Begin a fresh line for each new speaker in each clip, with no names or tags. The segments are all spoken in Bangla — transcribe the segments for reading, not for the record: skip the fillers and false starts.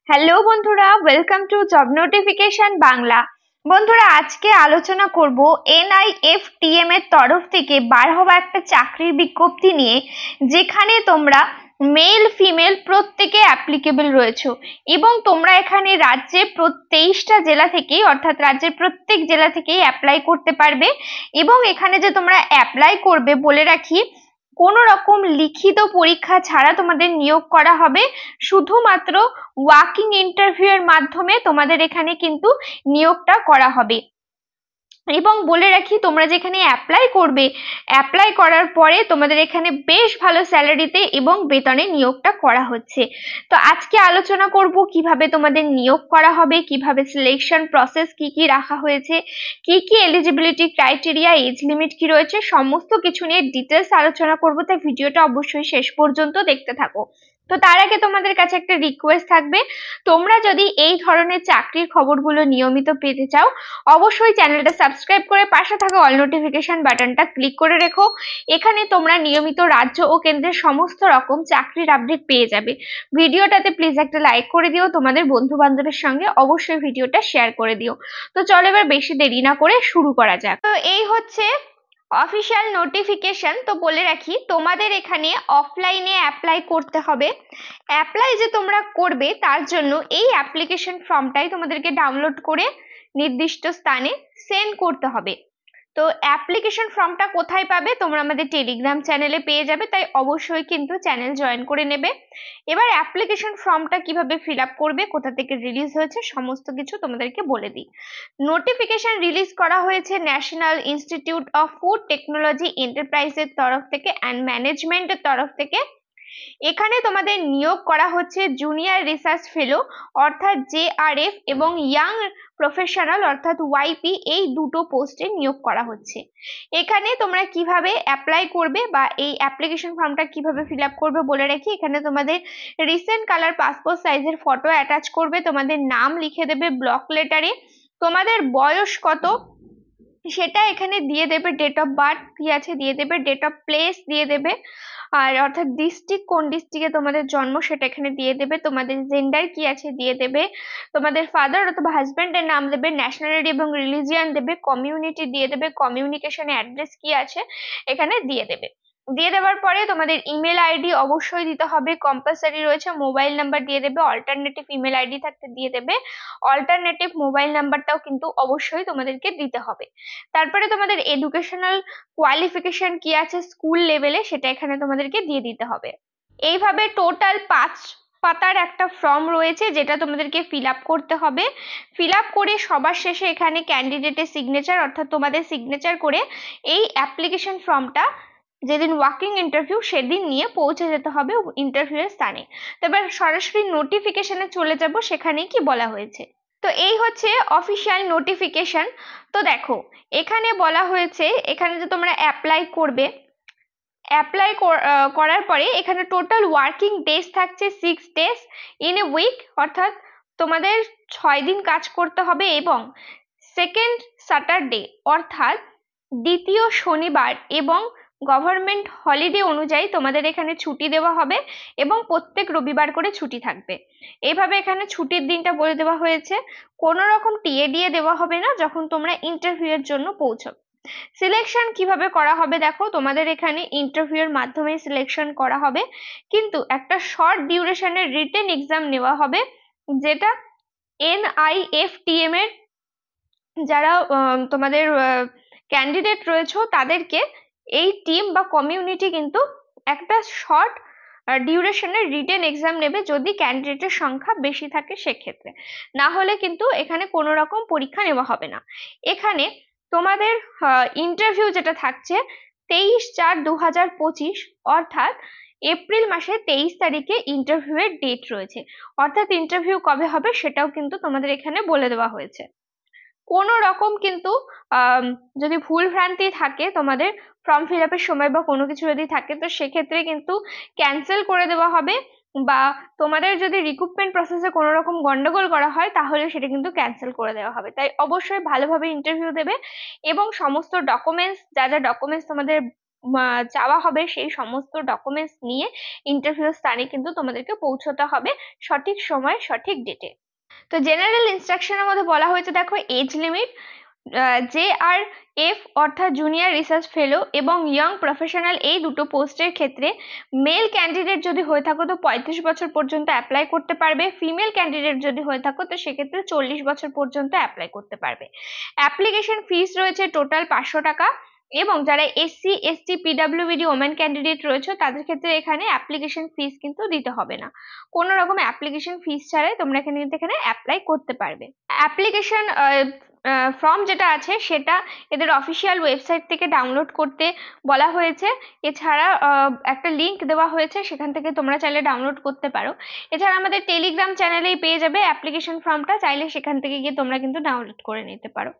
হ্যালো বন্ধুরা, welcome to job notification Bangla. বন্ধুরা, আজকে আলোচনা করব NIFTM এর তরফ থেকে বার হওয়া একটা চাকরির বিজ্ঞপ্তি নিয়ে, যেখানে তোমরা মেল ফিমেল প্রত্যেকে অ্যাপ্লিকেবল রয়েছে এবং তোমরা এখানে রাজ্যের 23টা জেলা থেকেই, অর্থাৎ রাজ্যের প্রত্যেক জেলা থেকেই অ্যাপ্লাই করতে পারবে। এবং এখানে যে তোমরা অ্যাপ্লাই করবে, বলে রাখি, কোনো রকম লিখিত পরীক্ষা ছাড়া তোমাদের নিয়োগ করা হবে। শুধুমাত্র ওয়াকিং ইন্টারভিউ এর মাধ্যমে তোমাদের এখানে কিন্তু নিয়োগটা করা হবে। এবং বলে রাখি, তোমরা যেখানে অ্যাপ্লাই করবে, অ্যাপ্লাই করার পরে তোমাদের এখানে বেশ ভালো স্যালারিতে এবং বেতনে নিয়োগটা করা হচ্ছে। তো আজকে আলোচনা করব কিভাবে তোমাদের নিয়োগ করা হবে, কিভাবে সিলেকশন প্রসেস কি কি রাখা হয়েছে, কি কি এলিজিবিলিটি ক্রাইটেরিয়া, এজ লিমিট কি রয়েছে, সমস্ত কিছু নিয়ে ডিটেলস আলোচনা করব। তাই ভিডিওটা অবশ্যই শেষ পর্যন্ত দেখতে থাকো। তো তার আগে তোমাদের কাছে একটা রিকোয়েস্ট থাকবে, তোমরা যদি এই ধরনের চাকরির খবরগুলো নিয়মিত পেতে চাও, অবশ্যই চ্যানেলটা সাবস্ক্রাইব করে পাশে থাকা অল নোটিফিকেশন বাটনটা ক্লিক করে রেখো। এখানে তোমরা নিয়মিত রাজ্য ও কেন্দ্রের সমস্ত রকম চাকরির আপডেট পেয়ে যাবে। ভিডিওটাতে প্লিজ একটা লাইক করে দিও, তোমাদের বন্ধু বান্ধবের সঙ্গে অবশ্যই ভিডিওটা শেয়ার করে দিও। তো চলো এবার বেশি দেরি না করে শুরু করা যাক। তো এই হচ্ছে অফিসিয়াল নোটিফিকেশন। তো বলে রাখি, তোমাদের এখানে অফলাইনে অ্যাপ্লাই করতে হবে। অ্যাপ্লাই যে তোমরা করবে তার জন্য এই অ্যাপ্লিকেশন ফর্মটাই তোমাদেরকে ডাউনলোড করে নির্দিষ্ট স্থানে সেন্ড করতে হবে। তো অ্যাপ্লিকেশন ফর্মটা কোথায় পাবে? তোমরা আমাদের টেলিগ্রাম চ্যানেলে পেয়ে যাবে, তাই অবশ্যই কিন্তু চ্যানেল জয়েন করে নেবে। এবার অ্যাপ্লিকেশন ফর্মটা কিভাবে ফিল আপ করবে, কোথা থেকে রিলিজ হয়েছে, সমস্ত কিছু তোমাদেরকে বলে দিই। নোটিফিকেশন রিলিজ করা হয়েছে National Institute of Food Technology এন্টারপ্রাইজের তরফ থেকে অ্যান্ড ম্যানেজমেন্টের তরফ থেকে। এখানে তোমাদের নিয়োগ করা হচ্ছে জুনিয়র রিসার্চ ফেলো অর্থাৎ JRF এবং ইয়াং প্রফেশনাল অর্থাৎ YP, এই দুটো পোস্টে নিয়োগ করা হচ্ছে। এখানে তোমরা কিভাবে অ্যাপ্লাই করবে বা এই অ্যাপ্লিকেশন ফর্মটা কিভাবে ফিল আপ করবে বলে রাখি। এখানে তোমাদের রিসেন্ট কালার পাসপোর্ট সাইজের ফটো অ্যাটাচ করবে, তোমাদের নাম লিখে দেবে ব্লক লেটারে, তোমাদের বয়স কত সেটা এখানে দিয়ে দেবে, ডেট অফ বার্থ কি আছে দিয়ে দেবে, ডেট অফ প্লেস দিয়ে দেবে, আর অর্থাৎ ডিস্ট্রিক্ট, কোন ডিস্ট্রিক্টে তোমাদের জন্ম সেটা এখানে দিয়ে দেবে, তোমাদের জেন্ডার কি আছে দিয়ে দেবে, তোমাদের ফাদার অথবা হাজবেন্ডের নাম দেবে, ন্যাশনালিটি এবং রিলিজিয়ান দেবে, কমিউনিটি দিয়ে দেবে, কমিউনিকেশন অ্যাড্রেস কি আছে এখানে দিয়ে দেবে। দিয়ে দেওয়ার পরে তোমাদের ইমেল আইডি অবশ্যই দিতে হবে, কম্পালসারি রয়েছে। মোবাইল নাম্বার দিয়ে দেবে, অল্টারনেটিভ ইমেল আইডি থাকতে দিয়ে দেবে, অল্টারনেটিভ মোবাইল নাম্বারটাও কিন্তু অবশ্যই তোমাদেরকে দিতে হবে। তারপরে তোমাদের এডুকেশনাল কোয়ালিফিকেশন কি আছে স্কুল লেভেলে সেটা এখানে তোমাদেরকে দিয়ে দিতে হবে। এইভাবে টোটাল 5 পাতার একটা ফর্ম রয়েছে, যেটা তোমাদেরকে ফিল আপ করতে হবে। ফিল আপ করে সবার শেষে এখানে ক্যান্ডিডেটের সিগনেচার অর্থাৎ তোমাদের সিগনেচার করে এই অ্যাপ্লিকেশন ফর্মটা যেদিন ওয়াকিং ইন্টারভিউ সেদিন নিয়ে পৌঁছে যেতে হবে ইন্টারভিউ এর স্থানে। তো এবার সরাসরি নোটিফিকেশনে চলে যাব, সেখানে কি বলা হয়েছে। তো এই হচ্ছে অফিসিয়াল নোটিফিকেশন। তো দেখো, এখানে বলা হয়েছে, এখানে যে তোমরা অ্যাপ্লাই করবে, অ্যাপ্লাই করার পরে এখানে টোটাল ওয়ার্কিং ডেজ থাকছে 6 ডেজ ইন এ উইক, অর্থাৎ তোমাদের 6 দিন কাজ করতে হবে। এবং সেকেন্ড স্যাটারডে অর্থাৎ দ্বিতীয় শনিবার এবং গভর্নমেন্ট হলিডে অনুযায়ী তোমাদের এখানে ছুটি দেওয়া হবে এবং প্রত্যেক রবিবার করে ছুটি থাকবে। এইভাবে এখানে ছুটির দিনটা বলে দেওয়া হয়েছে। কোনো রকম টিএডিএ দেওয়া হবে না যখন তোমরা ইন্টারভিউ এর জন্য পৌঁছাবে। সিলেকশন কিভাবে করা হবে দেখো, তোমাদের এখানে ইন্টারভিউ এর মাধ্যমে সিলেকশন করা হবে, কিন্তু একটা শর্ট ডিউরেশনের রিটেন এক্সাম নেওয়া হবে, যেটা NIFTM এর যারা তোমাদের ক্যান্ডিডেট রয়েছে তাদেরকে এই টিম বা কমিউনিটি কিন্তু একটা শর্ট ডিউরেশনের রিটেন এক্সাম নেবে, যদি ক্যান্ডিডেটের সংখ্যা বেশি থাকে সেক্ষেত্রে। না হলে কিন্তু এখানে কোনো রকম পরীক্ষা নেওয়া হবে না। এখানে তোমাদের ইন্টারভিউ যেটা থাকছে 23/4/2025, অর্থাৎ এপ্রিল মাসের 23 তারিখে ইন্টারভিউ এর ডেট রয়েছে। অর্থাৎ ইন্টারভিউ কবে হবে সেটাও কিন্তু তোমাদের এখানে বলে দেওয়া হয়েছে। কোনো রকম কিন্তু যদি ভুল ভ্রান্তি থাকে তোমাদের ফর্ম ফিল আপের সময় বা কোনো কিছু যদি থাকে, তো সেক্ষেত্রে কিন্তু ক্যান্সেল করে দেওয়া হবে, বা তোমাদের যদি রিক্রুটমেন্ট প্রসেসে কোনো রকম গন্ডগোল করা হয় তাহলে সেটা কিন্তু ক্যান্সেল করে দেওয়া হবে। তাই অবশ্যই ভালোভাবে ইন্টারভিউ দেবে এবং সমস্ত ডকুমেন্টস, যা যা ডকুমেন্টস তোমাদের চাওয়া হবে সেই সমস্ত ডকুমেন্টস নিয়ে ইন্টারভিউ স্থানে কিন্তু তোমাদেরকে পৌঁছতে হবে সঠিক সময় সঠিক ডেটে। তো জেনারেল ইনস্ট্রাকশনের মধ্যে বলা হয়েছে, দেখো এজ লিমিট JRF অর্থাৎ জুনিয়র রিসার্চ ফেলো এবং ইয়ং প্রফেশনাল এই দুটো পোস্টের ক্ষেত্রে মেল ক্যান্ডিডেট যদি হয়ে থাকো তো 35 বছর পর্যন্ত অ্যাপ্লাই করতে পারবে, ফিমেল ক্যান্ডিডেট যদি হয়ে থাকো তো সেক্ষেত্রে 40 বছর পর্যন্ত অ্যাপ্লাই করতে পারবে। অ্যাপ্লিকেশন ফিস রয়েছে টোটাল 500 টাকা, এবং যারা SC ST PWBD women candidate রয়েছে তাদের ক্ষেত্রে এখানে অ্যাপ্লিকেশন ফিস কিন্তু দিতে হবে না, কোনো রকম অ্যাপ্লিকেশন ফিস ছাড়াই তোমরা এখানে অ্যাপ্লাই করতে পারবে। অ্যাপ্লিকেশন ফর্ম যেটা আছে সেটা এদের অফিসিয়াল ওয়েবসাইট থেকে ডাউনলোড করতে বলা হয়েছে, এছাড়া একটা লিংক দেওয়া হয়েছে, সেখান থেকে তোমরা চাইলে ডাউনলোড করতে পারো। এছাড়া আমাদের টেলিগ্রাম চ্যানেলেই পেয়ে যাবে অ্যাপ্লিকেশন ফর্মটা, চাইলে সেখান থেকে গিয়ে তোমরা কিন্তু ডাউনলোড করে নিতে পারো।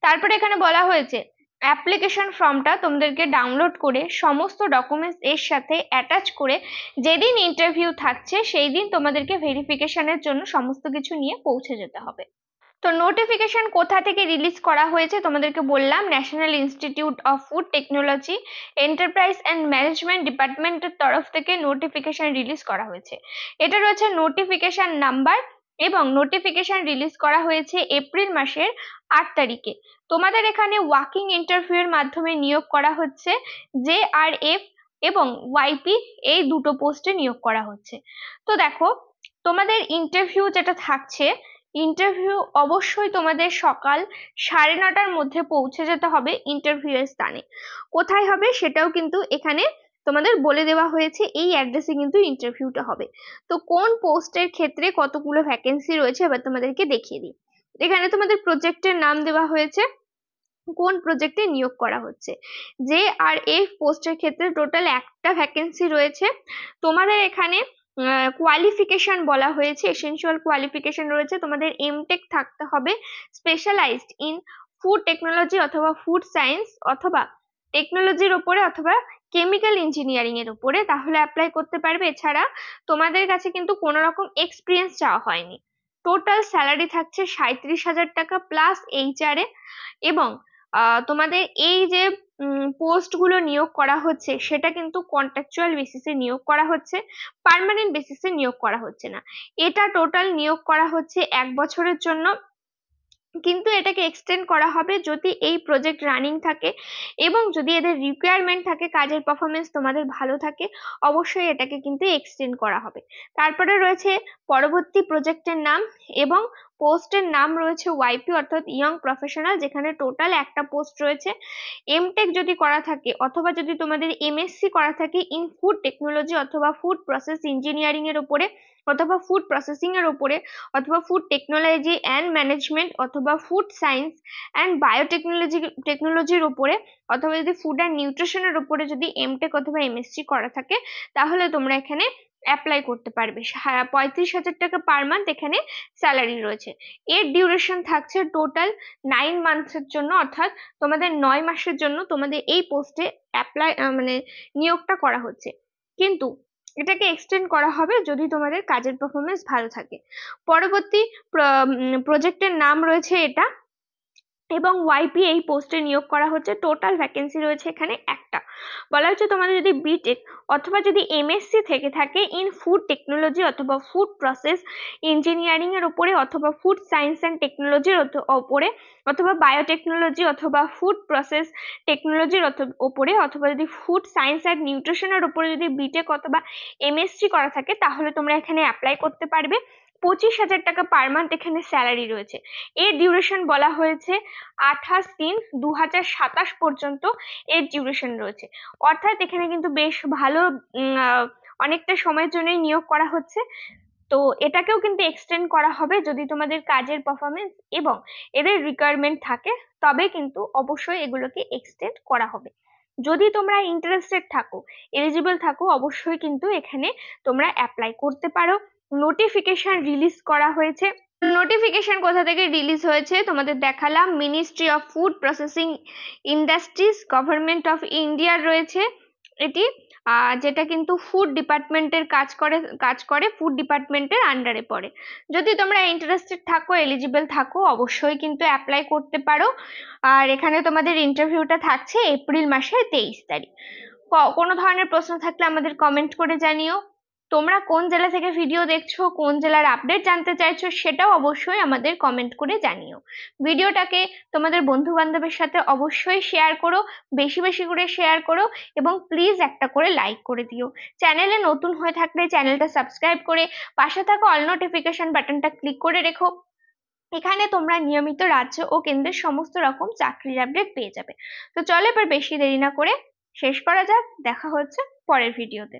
তারপরে এখানে বলা হয়েছে অ্যাপ্লিকেশন ফর্মটা তোমাদেরকে ডাউনলোড করে সমস্ত ডকুমেন্টস এর সাথে অ্যাটাচ করে যেদিন ইন্টারভিউ থাকছে সেই দিন তোমাদেরকে ভেরিফিকেশনের জন্য সমস্ত কিছু নিয়ে পৌঁছে যেতে হবে। তো নোটিফিকেশন কোথা থেকে রিলিজ করা হয়েছে তোমাদেরকে বললাম, national Institute of Food technology enterprise and management ডিপার্টমেন্টের তরফ থেকে নোটিফিকেশন রিলিজ করা হয়েছে। এটা রয়েছে নোটিফিকেশন নাম্বার, এবং নোটিফিকেশন রিলিজ করা হয়েছে এপ্রিল মাসের 8 তারিখে। তোমাদের এখানে ওয়াকিং ইন্টারভিউ এর মাধ্যমে নিয়োগ করা হচ্ছে, JRF এবং YP এই দুটো পোস্টে নিয়োগ করা হচ্ছে। তো দেখো তোমাদের ইন্টারভিউ যেটা থাকছে, ইন্টারভিউ অবশ্যই তোমাদের সকাল 9:30টার মধ্যে পৌঁছে যেতে হবে ইন্টারভিউ এর স্থানে। কোথায় হবে সেটাও কিন্তু এখানে তোমাদের বলে দেওয়া হয়েছে, এই অ্যাড্রেসে কিন্তু ইন্টারভিউটা হবে। তো কোন পোস্টের ক্ষেত্রে কতগুলো ভ্যাকেন্সি রয়েছে এবার তোমাদেরকে দেখিয়ে দিই। এখানে তোমাদের প্রজেক্টের নাম দেওয়া হয়েছে, কোন প্রজেক্টে নিয়োগ করা হচ্ছে। JRF পোস্টের ক্ষেত্রে টোটাল একটা ভ্যাকেন্সি রয়েছে। তোমাদের এখানে কোয়ালিফিকেশন বলা হয়েছে, এসেনশিয়াল কোয়ালিফিকেশন রয়েছে, তোমাদের এমটেক থাকতে হবে স্পেশালাইজড ইন ফুড টেকনোলজি অথবা ফুড সায়েন্স অথবা টেকনোলজির উপরে অথবা কেমিক্যাল ইঞ্জিনিয়ারিং এর উপরে, তাহলে অ্যাপ্লাই করতে পারবে। এছাড়া তোমাদের কাছে কিন্তু কোনো রকম এক্সপিরিয়েন্স চাওয়া হয়নি। টোটাল স্যালারি থাকছে 37,000 টাকা প্লাস HR এ, এবং তোমাদের এই যে পোস্ট গুলো নিয়োগ করা হচ্ছে সেটা কিন্তু কন্ট্রাকচুয়াল বেসিসে নিয়োগ করা হচ্ছে, পার্মানেন্ট বেসিসে নিয়োগ করা হচ্ছে না। এটা টোটাল নিয়োগ করা হচ্ছে 1 বছরের জন্য, কিন্তু এটাকে এক্সটেন্ড করা হবে যদি এই প্রজেক্ট রানিং থাকে এবং যদি এদের রিকোয়ারমেন্ট থাকে, কাজের পারফরমেন্স তোমাদের ভালো থাকে, অবশ্যই এটাকে কিন্তু এক্সটেন্ড করা হবে। তারপরে রয়েছে পরবর্তী প্রজেক্টের নাম, এবং পোস্টের নাম রয়েছে YP অর্থাৎ ইয়ং প্রফেশনাল, যেখানে টোটাল একটা পোস্ট রয়েছে। এমটেক যদি করা থাকে অথবা যদি তোমাদের MSc করা থাকে ইন ফুড টেকনোলজি অথবা ফুড প্রসেস ইঞ্জিনিয়ারিং এর উপরে অথবা ফুড প্রসেসিং এর উপরে অথবা ফুড টেকনোলজি অ্যান্ড ম্যানেজমেন্ট অথবা ফুড সায়েন্স অ্যান্ড টেকনোলজির উপরে অথবা যদি ফুড অ্যান্ড নিউট্রিশনের উপরে যদি এমটেক অথবা MSc করা থাকে তাহলে তোমরা এখানে অ্যাপ্লাই করতে পারবে। 35,000 টাকা পার মান্থ এখানে স্যালারি রয়েছে। এর ডিউরেশন থাকছে টোটাল 9 মান্থসের জন্য, অর্থাৎ তোমাদের 9 মাসের জন্য তোমাদের এই পোস্টে অ্যাপ্লাই নিয়োগটা করা হচ্ছে, কিন্তু এটাকে এক্সটেন্ড করা হবে যদি তোমাদের কাজের পারফরমেন্স ভালো থাকে। পরবর্তী প্রজেক্টের নাম রয়েছে এটা, এবং YP এই পোস্টে নিয়োগ করা হচ্ছে। টোটাল ভ্যাকেন্সি রয়েছে এখানে একটা। বলা হচ্ছে তোমাদের যদি বিটেক অথবা যদি MSc থেকে থাকে ইন ফুড টেকনোলজি অথবা ফুড প্রসেস ইঞ্জিনিয়ারিং এর উপরে অথবা ফুড সায়েন্স অ্যান্ড টেকনোলজির উপরে অথবা বায়োটেকনোলজি অথবা ফুড প্রসেস টেকনোলজির উপরে অথবা যদি ফুড সায়েন্স অ্যান্ড নিউট্রিশনের উপরে যদি বিটেক অথবা MSc করা থাকে তাহলে তোমরা এখানে অ্যাপ্লাই করতে পারবে। 25,000 টাকা পার মান্থ এখানে স্যালারি রয়েছে। এর ডিউরেশন বলা হয়েছে 28/3/2027 পর্যন্ত এর ডিউরেশন রয়েছে, অর্থাৎ এখানে কিন্তু বেশ ভালো অনেকটা সময়ের জন্যই নিয়োগ করা হচ্ছে। তো এটাকেও কিন্তু এক্সটেন্ড করা হবে যদি তোমাদের কাজের পারফরমেন্স এবং এদের রিকোয়ারমেন্ট থাকে, তবে কিন্তু অবশ্যই এগুলোকে এক্সটেন্ড করা হবে। যদি তোমরা ইন্টারেস্টেড থাকো, এলিজিবল থাকো, অবশ্যই কিন্তু এখানে তোমরা অ্যাপ্লাই করতে পারো। নোটিফিকেশন রিলিজ করা হয়েছে। নোটিফিকেশন কোথা থেকে রিলিজ হয়েছে তোমাদের দেখালাম, ministry of food processing industries government of ইন্ডিয়ার রয়েছে এটি, যেটা কিন্তু ফুড ডিপার্টমেন্টের কাজ করে ফুড ডিপার্টমেন্টের আন্ডারে পড়ে। যদি তোমরা ইন্টারেস্টেড থাকো, এলিজিবল থাকো, অবশ্যই কিন্তু অ্যাপ্লাই করতে পারো। আর এখানে তোমাদের ইন্টারভিউটা থাকছে এপ্রিল মাসের 23 তারিখ। কোনো ধরনের প্রশ্ন থাকলে আমাদের কমেন্ট করে জানিও। তোমরা কোন জেলা থেকে ভিডিও দেখছো, কোন জেলার আপডেট জানতে চাইছো, সেটাও অবশ্যই আমাদের কমেন্ট করে জানিও। ভিডিওটাকে তোমাদের বন্ধু বান্ধবের সাথে অবশ্যই শেয়ার করো, বেশি বেশি করে শেয়ার করো, এবং প্লিজ একটা করে লাইক করে দিও। চ্যানেলে নতুন হয়ে থাকলে চ্যানেলটা সাবস্ক্রাইব করে পাশে থাকা অল নোটিফিকেশন বাটনটা ক্লিক করে রেখো। এখানে তোমরা নিয়মিত রাজ্য ও কেন্দ্রের সমস্ত রকম চাকরির আপডেট পেয়ে যাবে। তো চলো এবার বেশি দেরি না করে শেষ করা যাক। দেখা হচ্ছে পরের ভিডিওতে।